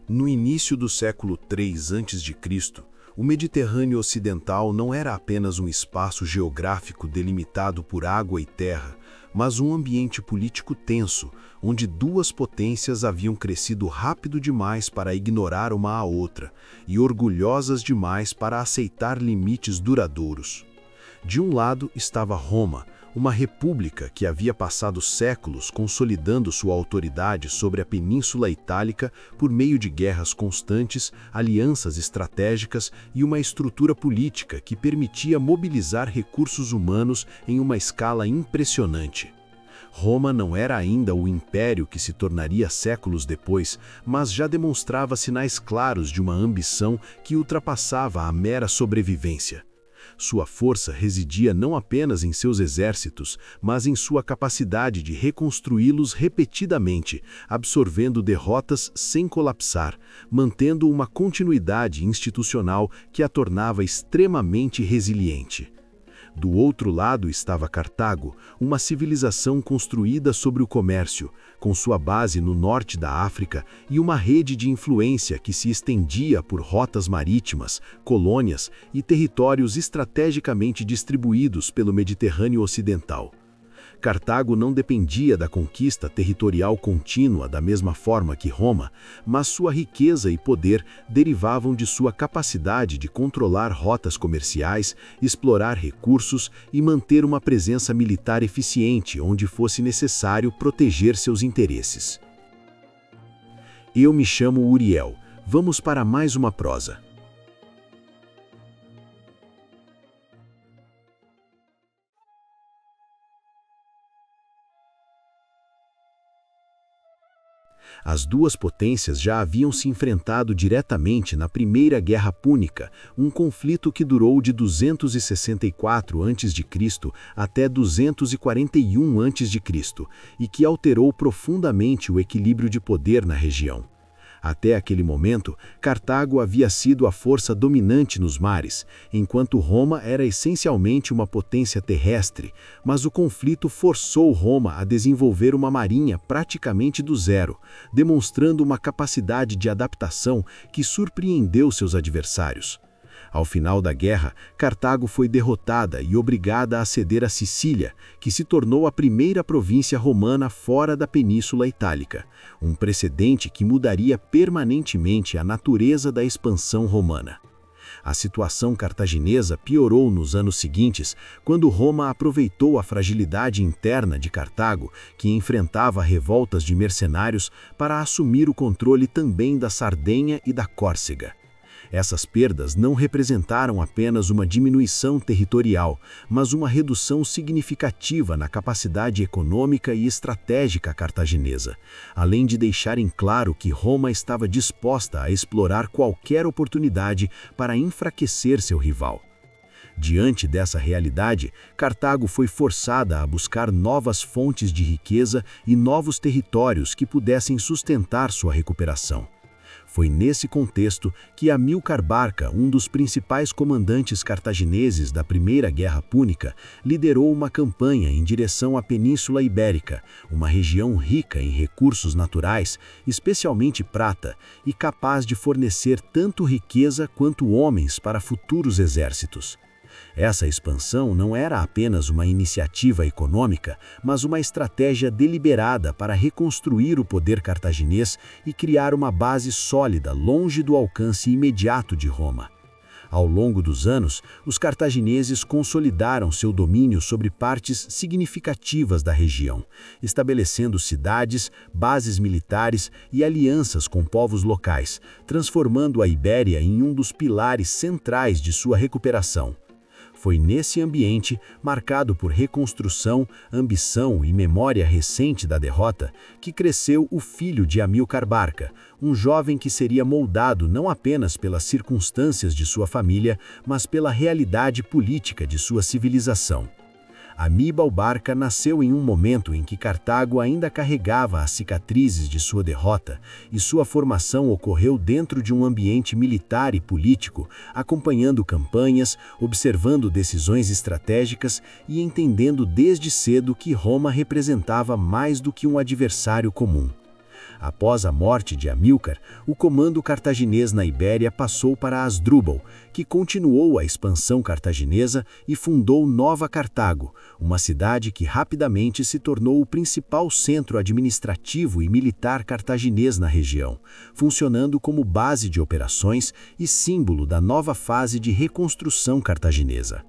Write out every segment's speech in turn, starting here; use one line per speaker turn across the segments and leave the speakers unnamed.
No início do século III a.C., o Mediterrâneo Ocidental não era apenas um espaço geográfico delimitado por água e terra, mas um ambiente político tenso, onde duas potências haviam crescido rápido demais para ignorar uma à outra e orgulhosas demais para aceitar limites duradouros. De um lado estava Roma, uma república que havia passado séculos consolidando sua autoridade sobre a Península Itálica por meio de guerras constantes, alianças estratégicas e uma estrutura política que permitia mobilizar recursos humanos em uma escala impressionante. Roma não era ainda o império que se tornaria séculos depois, mas já demonstrava sinais claros de uma ambição que ultrapassava a mera sobrevivência. Sua força residia não apenas em seus exércitos, mas em sua capacidade de reconstruí-los repetidamente, absorvendo derrotas sem colapsar, mantendo uma continuidade institucional que a tornava extremamente resiliente. Do outro lado estava Cartago, uma civilização construída sobre o comércio, com sua base no norte da África e uma rede de influência que se estendia por rotas marítimas, colônias e territórios estrategicamente distribuídos pelo Mediterrâneo Ocidental. Cartago não dependia da conquista territorial contínua da mesma forma que Roma, mas sua riqueza e poder derivavam de sua capacidade de controlar rotas comerciais, explorar recursos e manter uma presença militar eficiente onde fosse necessário proteger seus interesses. Eu me chamo Uriel. Vamos para mais uma prosa. As duas potências já haviam se enfrentado diretamente na Primeira Guerra Púnica, um conflito que durou de 264 a.C. até 241 a.C. e que alterou profundamente o equilíbrio de poder na região. Até aquele momento, Cartago havia sido a força dominante nos mares, enquanto Roma era essencialmente uma potência terrestre, mas o conflito forçou Roma a desenvolver uma marinha praticamente do zero, demonstrando uma capacidade de adaptação que surpreendeu seus adversários. Ao final da guerra, Cartago foi derrotada e obrigada a ceder a Sicília, que se tornou a primeira província romana fora da Península Itálica, um precedente que mudaria permanentemente a natureza da expansão romana. A situação cartaginesa piorou nos anos seguintes, quando Roma aproveitou a fragilidade interna de Cartago, que enfrentava revoltas de mercenários, para assumir o controle também da Sardenha e da Córcega. Essas perdas não representaram apenas uma diminuição territorial, mas uma redução significativa na capacidade econômica e estratégica cartaginesa, além de deixarem claro que Roma estava disposta a explorar qualquer oportunidade para enfraquecer seu rival. Diante dessa realidade, Cartago foi forçada a buscar novas fontes de riqueza e novos territórios que pudessem sustentar sua recuperação. Foi nesse contexto que Amílcar Barca, um dos principais comandantes cartagineses da Primeira Guerra Púnica, liderou uma campanha em direção à Península Ibérica, uma região rica em recursos naturais, especialmente prata, e capaz de fornecer tanto riqueza quanto homens para futuros exércitos. Essa expansão não era apenas uma iniciativa econômica, mas uma estratégia deliberada para reconstruir o poder cartaginês e criar uma base sólida longe do alcance imediato de Roma. Ao longo dos anos, os cartagineses consolidaram seu domínio sobre partes significativas da região, estabelecendo cidades, bases militares e alianças com povos locais, transformando a Ibéria em um dos pilares centrais de sua recuperação. Foi nesse ambiente, marcado por reconstrução, ambição e memória recente da derrota, que cresceu o filho de Amílcar Barca, um jovem que seria moldado não apenas pelas circunstâncias de sua família, mas pela realidade política de sua civilização. Aníbal Barca nasceu em um momento em que Cartago ainda carregava as cicatrizes de sua derrota, e sua formação ocorreu dentro de um ambiente militar e político, acompanhando campanhas, observando decisões estratégicas e entendendo desde cedo que Roma representava mais do que um adversário comum. Após a morte de Amílcar, o comando cartaginês na Ibéria passou para Asdrúbal, que continuou a expansão cartaginesa e fundou Nova Cartago, uma cidade que rapidamente se tornou o principal centro administrativo e militar cartaginês na região, funcionando como base de operações e símbolo da nova fase de reconstrução cartaginesa.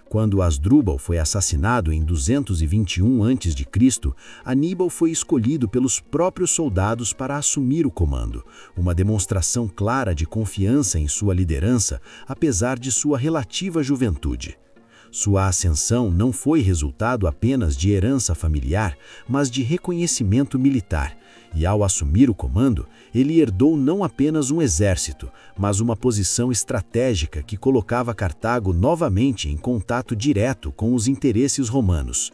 Quando Asdrúbal foi assassinado em 221 a.C., Aníbal foi escolhido pelos próprios soldados para assumir o comando, uma demonstração clara de confiança em sua liderança, apesar de sua relativa juventude. Sua ascensão não foi resultado apenas de herança familiar, mas de reconhecimento militar, e ao assumir o comando, ele herdou não apenas um exército, mas uma posição estratégica que colocava Cartago novamente em contato direto com os interesses romanos.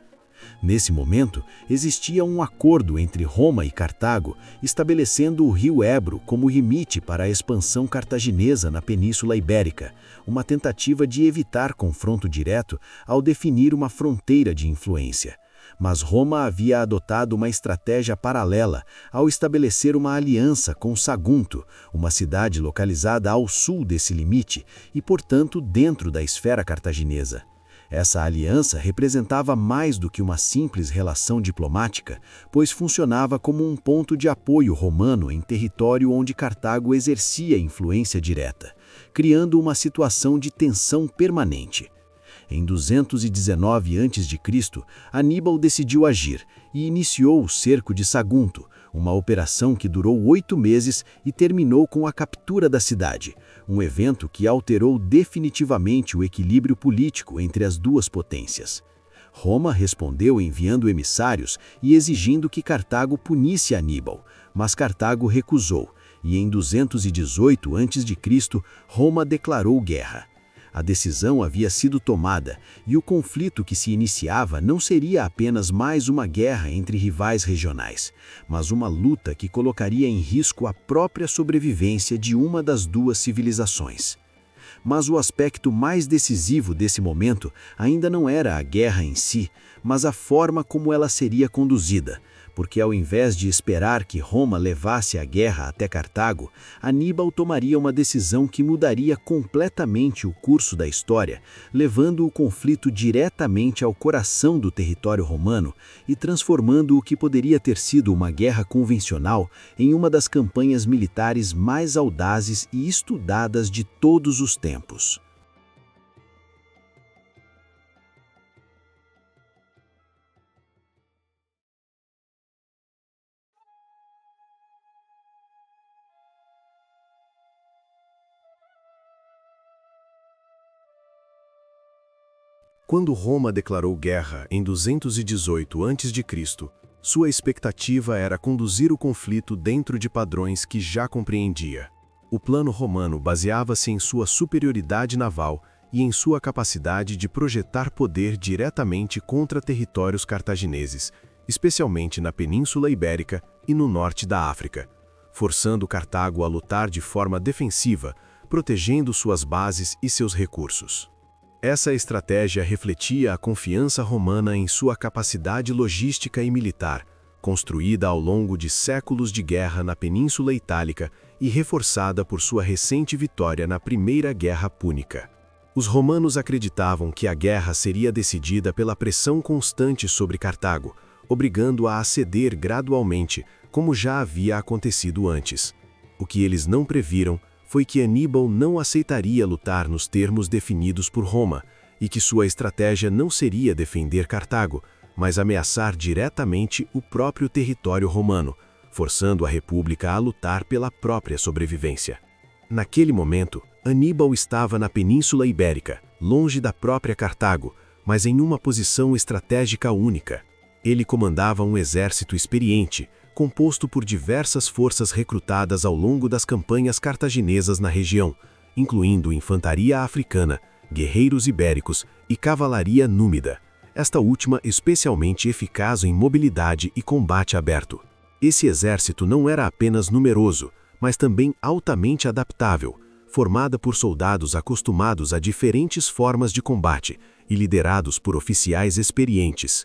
Nesse momento, existia um acordo entre Roma e Cartago, estabelecendo o rio Ebro como limite para a expansão cartaginesa na Península Ibérica, uma tentativa de evitar confronto direto ao definir uma fronteira de influência. Mas Roma havia adotado uma estratégia paralela ao estabelecer uma aliança com Sagunto, uma cidade localizada ao sul desse limite e, portanto, dentro da esfera cartaginesa. Essa aliança representava mais do que uma simples relação diplomática, pois funcionava como um ponto de apoio romano em território onde Cartago exercia influência direta, criando uma situação de tensão permanente. Em 219 a.C., Aníbal decidiu agir e iniciou o cerco de Sagunto, uma operação que durou 8 meses e terminou com a captura da cidade, um evento que alterou definitivamente o equilíbrio político entre as duas potências. Roma respondeu enviando emissários e exigindo que Cartago punisse Aníbal, mas Cartago recusou, e em 218 a.C., Roma declarou guerra. A decisão havia sido tomada e o conflito que se iniciava não seria apenas mais uma guerra entre rivais regionais, mas uma luta que colocaria em risco a própria sobrevivência de uma das duas civilizações. Mas o aspecto mais decisivo desse momento ainda não era a guerra em si, mas a forma como ela seria conduzida, porque ao invés de esperar que Roma levasse a guerra até Cartago, Aníbal tomaria uma decisão que mudaria completamente o curso da história, levando o conflito diretamente ao coração do território romano e transformando o que poderia ter sido uma guerra convencional em uma das campanhas militares mais audazes e estudadas de todos os tempos.
Quando Roma declarou guerra em 218 a.C., sua expectativa era conduzir o conflito dentro de padrões que já compreendia. O plano romano baseava-se em sua superioridade naval e em sua capacidade de projetar poder diretamente contra territórios cartagineses, especialmente na Península Ibérica e no norte da África, forçando Cartago a lutar de forma defensiva, protegendo suas bases e seus recursos. Essa estratégia refletia a confiança romana em sua capacidade logística e militar, construída ao longo de séculos de guerra na Península Itálica e reforçada por sua recente vitória na Primeira Guerra Púnica. Os romanos acreditavam que a guerra seria decidida pela pressão constante sobre Cartago, obrigando-a a ceder gradualmente, como já havia acontecido antes. O que eles não previram foi que Aníbal não aceitaria lutar nos termos definidos por Roma, e que sua estratégia não seria defender Cartago, mas ameaçar diretamente o próprio território romano, forçando a República a lutar pela própria sobrevivência. Naquele momento, Aníbal estava na Península Ibérica, longe da própria Cartago, mas em uma posição estratégica única. Ele comandava um exército experiente, composto por diversas forças recrutadas ao longo das campanhas cartaginesas na região, incluindo infantaria africana, guerreiros ibéricos e cavalaria númida, esta última especialmente eficaz em mobilidade e combate aberto. Esse exército não era apenas numeroso, mas também altamente adaptável, formada por soldados acostumados a diferentes formas de combate e liderados por oficiais experientes.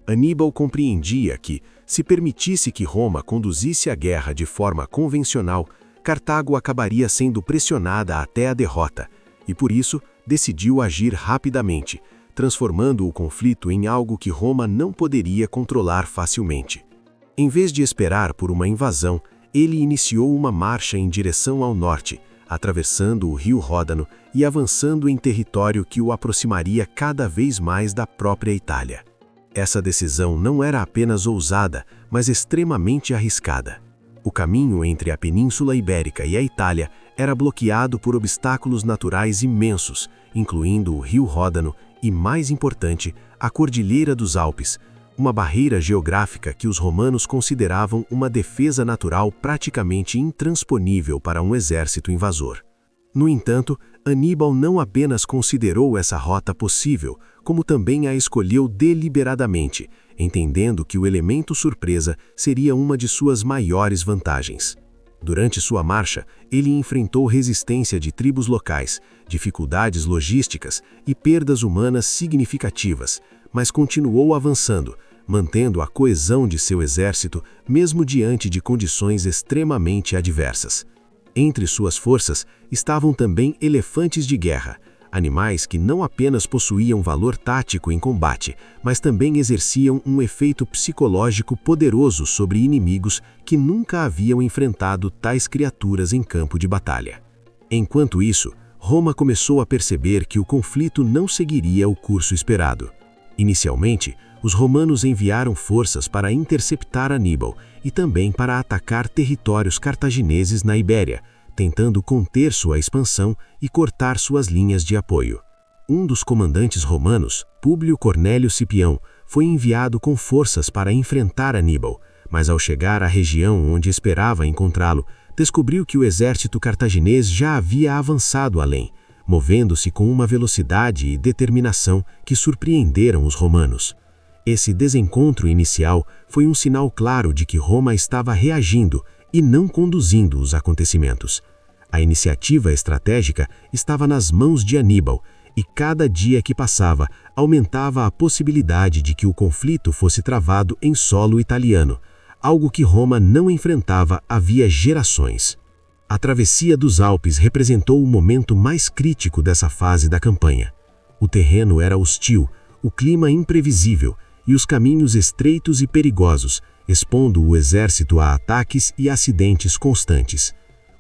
Aníbal compreendia que, se permitisse que Roma conduzisse a guerra de forma convencional, Cartago acabaria sendo pressionada até a derrota, e por isso decidiu agir rapidamente, transformando o conflito em algo que Roma não poderia controlar facilmente. Em vez de esperar por uma invasão, ele iniciou uma marcha em direção ao norte, atravessando o rio Ródano e avançando em território que o aproximaria cada vez mais da própria Itália. Essa decisão não era apenas ousada, mas extremamente arriscada. O caminho entre a Península Ibérica e a Itália era bloqueado por obstáculos naturais imensos, incluindo o rio Ródano e, mais importante, a Cordilheira dos Alpes, uma barreira geográfica que os romanos consideravam uma defesa natural praticamente intransponível para um exército invasor. No entanto, Aníbal não apenas considerou essa rota possível, como também a escolheu deliberadamente, entendendo que o elemento surpresa seria uma de suas maiores vantagens. Durante sua marcha, ele enfrentou resistência de tribos locais, dificuldades logísticas e perdas humanas significativas, mas continuou avançando, mantendo a coesão de seu exército mesmo diante de condições extremamente adversas. Entre suas forças estavam também elefantes de guerra, animais que não apenas possuíam valor tático em combate, mas também exerciam um efeito psicológico poderoso sobre inimigos que nunca haviam enfrentado tais criaturas em campo de batalha. Enquanto isso, Roma começou a perceber que o conflito não seguiria o curso esperado. Inicialmente, os romanos enviaram forças para interceptar Aníbal e também para atacar territórios cartagineses na Ibéria, tentando conter sua expansão e cortar suas linhas de apoio. Um dos comandantes romanos, Públio Cornélio Cipião, foi enviado com forças para enfrentar Aníbal, mas ao chegar à região onde esperava encontrá-lo, descobriu que o exército cartaginês já havia avançado além, movendo-se com uma velocidade e determinação que surpreenderam os romanos. Esse desencontro inicial foi um sinal claro de que Roma estava reagindo e não conduzindo os acontecimentos. A iniciativa estratégica estava nas mãos de Aníbal, e cada dia que passava aumentava a possibilidade de que o conflito fosse travado em solo italiano, algo que Roma não enfrentava havia gerações. A travessia dos Alpes representou o momento mais crítico dessa fase da campanha. O terreno era hostil, o clima imprevisível e os caminhos estreitos e perigosos, expondo o exército a ataques e acidentes constantes.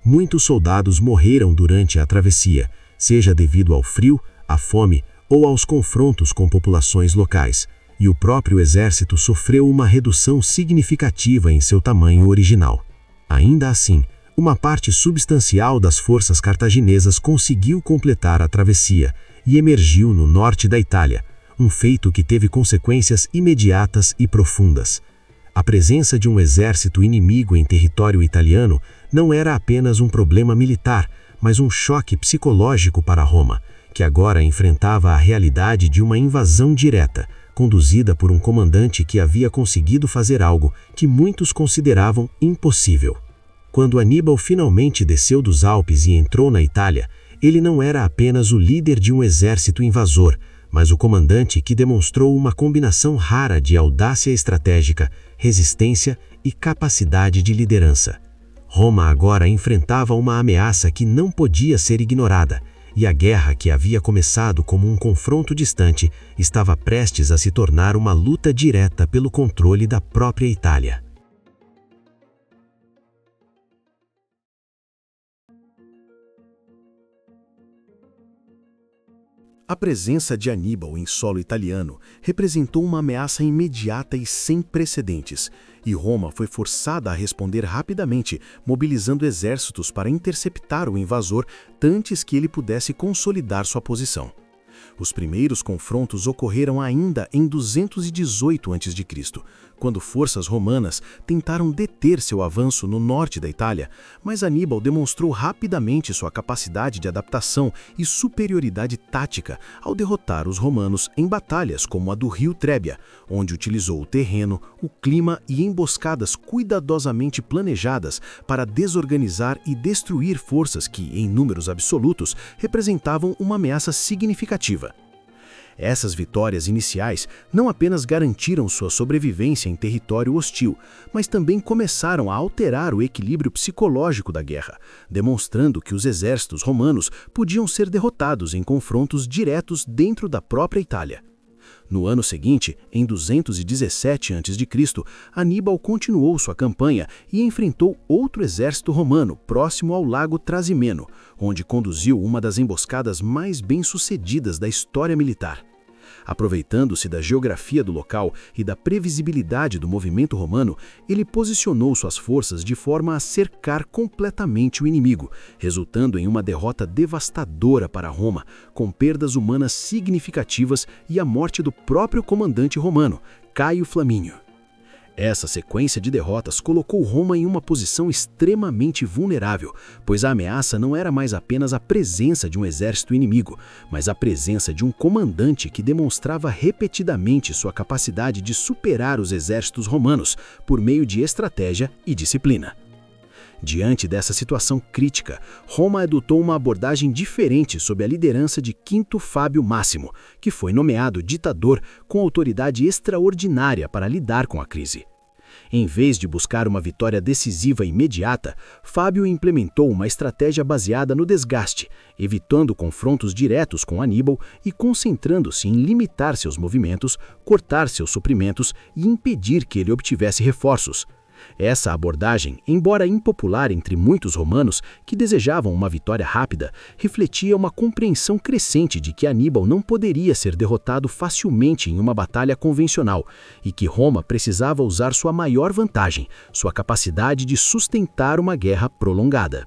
Muitos soldados morreram durante a travessia, seja devido ao frio, à fome ou aos confrontos com populações locais, e o próprio exército sofreu uma redução significativa em seu tamanho original. Ainda assim, uma parte substancial das forças cartaginesas conseguiu completar a travessia e emergiu no norte da Itália, um feito que teve consequências imediatas e profundas. A presença de um exército inimigo em território italiano não era apenas um problema militar, mas um choque psicológico para Roma, que agora enfrentava a realidade de uma invasão direta, conduzida por um comandante que havia conseguido fazer algo que muitos consideravam impossível. Quando Aníbal finalmente desceu dos Alpes e entrou na Itália, ele não era apenas o líder de um exército invasor, mas o comandante que demonstrou uma combinação rara de audácia estratégica, resistência e capacidade de liderança. Roma agora enfrentava uma ameaça que não podia ser ignorada, e a guerra que havia começado como um confronto distante estava prestes a se tornar uma luta direta pelo controle da própria Itália.
A presença de Aníbal em solo italiano representou uma ameaça imediata e sem precedentes, e Roma foi forçada a responder rapidamente, mobilizando exércitos para interceptar o invasor antes que ele pudesse consolidar sua posição. Os primeiros confrontos ocorreram ainda em 218 a.C., quando forças romanas tentaram deter seu avanço no norte da Itália, mas Aníbal demonstrou rapidamente sua capacidade de adaptação e superioridade tática ao derrotar os romanos em batalhas como a do rio Trébia, onde utilizou o terreno, o clima e emboscadas cuidadosamente planejadas para desorganizar e destruir forças que, em números absolutos, representavam uma ameaça significativa.
Essas vitórias iniciais não apenas garantiram sua sobrevivência em território hostil, mas também começaram a alterar o equilíbrio psicológico da guerra, demonstrando que os exércitos romanos podiam ser derrotados em confrontos diretos dentro da própria Itália. No ano seguinte, em 217 a.C., Aníbal continuou sua campanha e enfrentou outro exército romano próximo ao lago Trasimeno, onde conduziu uma das emboscadas mais bem-sucedidas da história militar. Aproveitando-se da geografia do local e da previsibilidade do movimento romano, ele posicionou suas forças de forma a cercar completamente o inimigo, resultando em uma derrota devastadora para Roma, com perdas humanas significativas e a morte do próprio comandante romano, Caio Flamínio. Essa sequência de derrotas colocou Roma em uma posição extremamente vulnerável, pois a ameaça não era mais apenas a presença de um exército inimigo, mas a presença de um comandante que demonstrava repetidamente sua capacidade de superar os exércitos romanos por meio de estratégia e disciplina. Diante dessa situação crítica, Roma adotou uma abordagem diferente sob a liderança de Quinto Fábio Máximo, que foi nomeado ditador com autoridade extraordinária para lidar com a crise. Em vez de buscar uma vitória decisiva imediata, Fábio implementou uma estratégia baseada no desgaste, evitando confrontos diretos com Aníbal e concentrando-se em limitar seus movimentos, cortar seus suprimentos e impedir que ele obtivesse reforços. Essa abordagem, embora impopular entre muitos romanos que desejavam uma vitória rápida, refletia uma compreensão crescente de que Aníbal não poderia ser derrotado facilmente em uma batalha convencional e que Roma precisava usar sua maior vantagem, sua capacidade de sustentar uma guerra prolongada.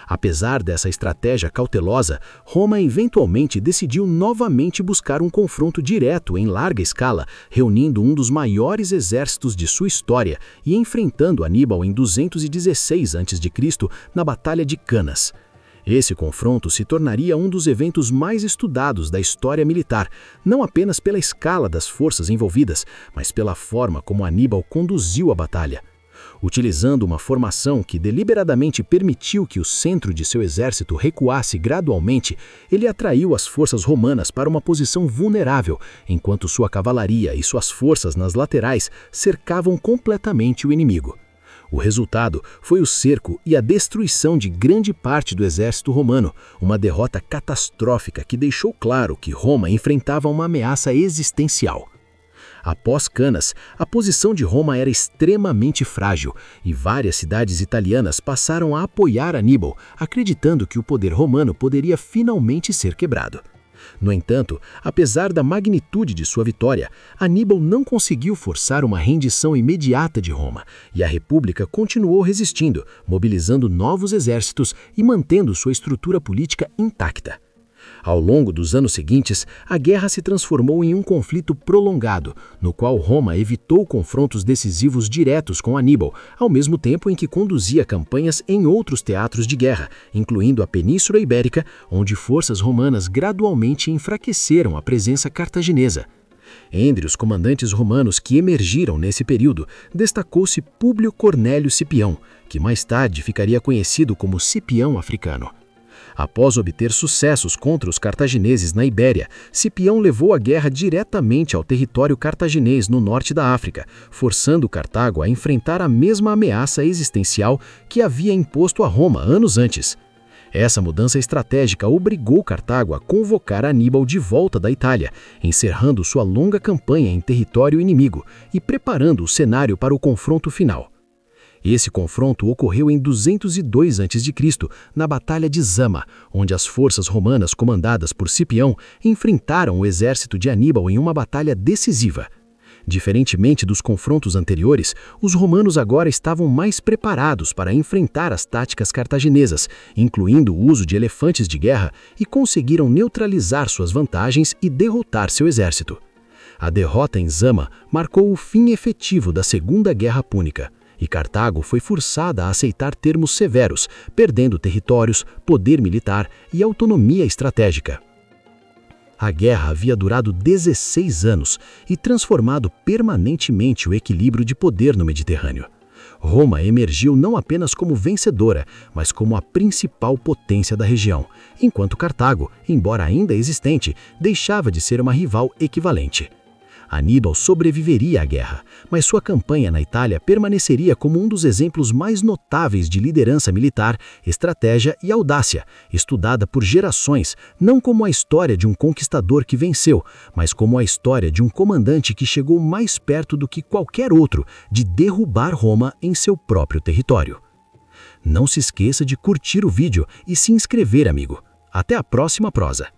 Apesar dessa estratégia cautelosa, Roma eventualmente decidiu novamente buscar um confronto direto em larga escala, reunindo um dos maiores exércitos de sua história e enfrentando Aníbal em 216 a.C. na Batalha de Canas. Esse confronto se tornaria um dos eventos mais estudados da história militar, não apenas pela escala das forças envolvidas, mas pela forma como Aníbal conduziu a batalha. Utilizando uma formação que deliberadamente permitiu que o centro de seu exército recuasse gradualmente, ele atraiu as forças romanas para uma posição vulnerável, enquanto sua cavalaria e suas forças nas laterais cercavam completamente o inimigo. O resultado foi o cerco e a destruição de grande parte do exército romano, uma derrota catastrófica que deixou claro que Roma enfrentava uma ameaça existencial. Após Canas, a posição de Roma era extremamente frágil e várias cidades italianas passaram a apoiar Aníbal, acreditando que o poder romano poderia finalmente ser quebrado. No entanto, apesar da magnitude de sua vitória, Aníbal não conseguiu forçar uma rendição imediata de Roma, e a República continuou resistindo, mobilizando novos exércitos e mantendo sua estrutura política intacta. Ao longo dos anos seguintes, a guerra se transformou em um conflito prolongado, no qual Roma evitou confrontos decisivos diretos com Aníbal, ao mesmo tempo em que conduzia campanhas em outros teatros de guerra, incluindo a Península Ibérica, onde forças romanas gradualmente enfraqueceram a presença cartaginesa. Entre os comandantes romanos que emergiram nesse período, destacou-se Públio Cornélio Cipião, que mais tarde ficaria conhecido como Cipião Africano. Após obter sucessos contra os cartagineses na Ibéria, Cipião levou a guerra diretamente ao território cartaginês no norte da África, forçando Cartago a enfrentar a mesma ameaça existencial que havia imposto a Roma anos antes. Essa mudança estratégica obrigou Cartago a convocar Aníbal de volta da Itália, encerrando sua longa campanha em território inimigo e preparando o cenário para o confronto final. Esse confronto ocorreu em 202 a.C., na Batalha de Zama, onde as forças romanas comandadas por Cipião enfrentaram o exército de Aníbal em uma batalha decisiva. Diferentemente dos confrontos anteriores, os romanos agora estavam mais preparados para enfrentar as táticas cartaginesas, incluindo o uso de elefantes de guerra, e conseguiram neutralizar suas vantagens e derrotar seu exército. A derrota em Zama marcou o fim efetivo da Segunda Guerra Púnica, e Cartago foi forçada a aceitar termos severos, perdendo territórios, poder militar e autonomia estratégica. A guerra havia durado 16 anos e transformado permanentemente o equilíbrio de poder no Mediterrâneo.
Roma emergiu não apenas como vencedora, mas como a principal potência da região, enquanto Cartago, embora ainda existente, deixava de ser uma rival equivalente. Aníbal sobreviveria à guerra, mas sua campanha na Itália permaneceria como um dos exemplos mais notáveis de liderança militar, estratégia e audácia, estudada por gerações, não como a história de um conquistador que venceu, mas como a história de um comandante que chegou mais perto do que qualquer outro de derrubar Roma em seu próprio território. Não se esqueça de curtir o vídeo e se inscrever, amigo. Até a próxima prosa!